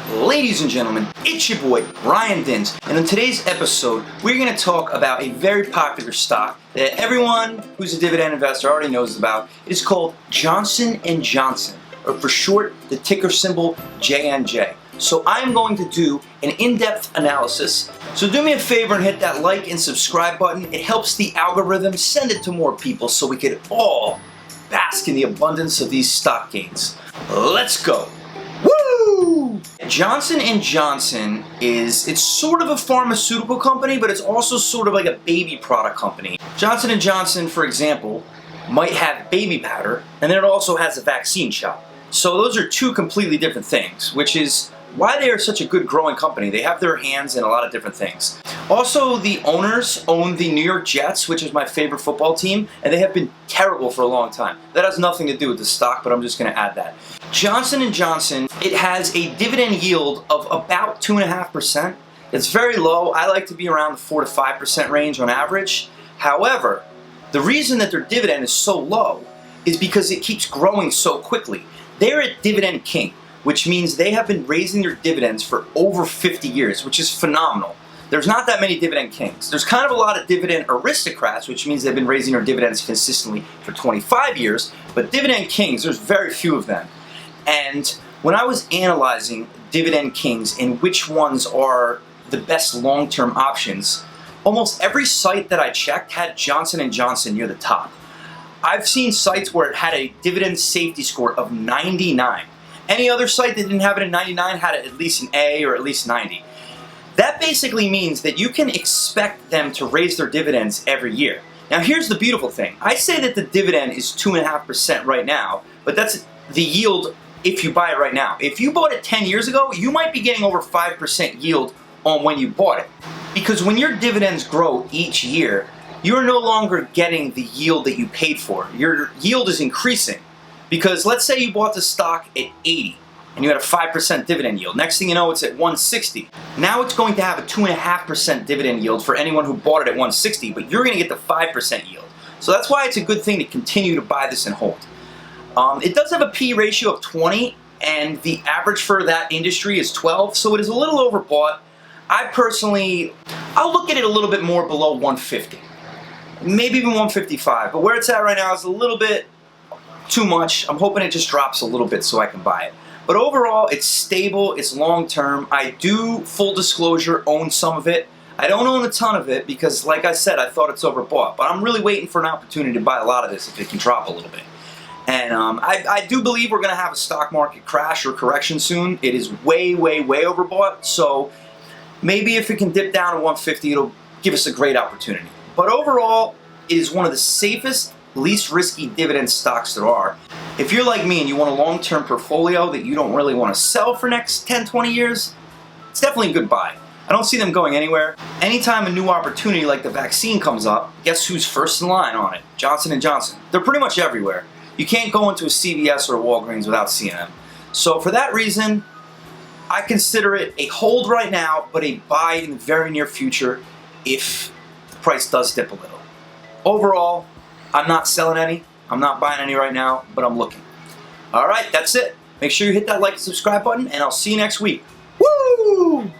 Ladies and gentlemen, it's your boy, Ryan Dins, and in today's episode, we're going to talk about a very popular stock that everyone who's a dividend investor already knows about. It's called Johnson & Johnson, or for short, the ticker symbol JNJ. So I'm going to do an in-depth analysis. So do me a favor and hit that like and subscribe button. It helps the algorithm send it to more people so we could all bask in the abundance of these stock gains. Let's go. Woo! Johnson & Johnson it's sort of a pharmaceutical company, but it's also sort of like a baby product company. Johnson & Johnson, for example, might have baby powder, and then it also has a vaccine shot. So those are two completely different things, which is why they are such a good growing company. They have their hands in a lot of different things. Also, the owners own the New York Jets, which is my favorite football team, and they have been terrible for a long time. That has nothing to do with the stock, but I'm just going to add that. Johnson & Johnson, it has a dividend yield of about 2.5%. It's very low. I like to be around the 4 to 5% range on average. However, the reason that their dividend is so low is because it keeps growing so quickly. They're a dividend king, which means they have been raising their dividends for over 50 years, which is phenomenal. There's not that many dividend kings. There's kind of a lot of dividend aristocrats, which means they've been raising their dividends consistently for 25 years, but dividend kings, there's very few of them. And when I was analyzing dividend kings and which ones are the best long-term options, almost every site that I checked had Johnson & Johnson near the top. I've seen sites where it had a dividend safety score of 99. Any other site that didn't have it at 99 had it at least an A or at least 90. That basically means that you can expect them to raise their dividends every year. Now here's the beautiful thing. I say that the dividend is 2.5% right now, but that's the yield if you buy it right now. If you bought it 10 years ago, you might be getting over 5% yield on when you bought it. Because when your dividends grow each year, you're no longer getting the yield that you paid for. Your yield is increasing. Because let's say you bought the stock at 80 and you had a 5% dividend yield. Next thing you know, it's at 160. Now it's going to have a 2.5% dividend yield for anyone who bought it at 160, but you're going to get the 5% yield. So that's why it's a good thing to continue to buy this and hold. It does have a P ratio of 20, and the average for that industry is 12, so it is a little overbought. I'll look at it a little bit more below 150. Maybe even 155, but where it's at right now is a little bit too much. I'm hoping it just drops a little bit so I can buy it. But overall, it's stable, it's long-term. I do, full disclosure, own some of it. I don't own a ton of it because, like I said, I thought it's overbought. But I'm really waiting for an opportunity to buy a lot of this if it can drop a little bit. And I do believe we're going to have a stock market crash or correction soon. It is way, way, way overbought. So maybe if it can dip down to 150, it'll give us a great opportunity. But overall, it is one of the safest, least risky dividend stocks there are. If you're like me and you want a long-term portfolio that you don't really want to sell for next 10, 20 years, it's definitely a good buy. I don't see them going anywhere. Anytime a new opportunity like the vaccine comes up, guess who's first in line on it? Johnson & Johnson. They're pretty much everywhere. You can't go into a CVS or a Walgreens without seeing them. So for that reason, I consider it a hold right now, but a buy in the very near future if the price does dip a little. Overall, I'm not selling any. I'm not buying any right now, but I'm looking. All right, that's it. Make sure you hit that like and subscribe button, and I'll see you next week. Woo!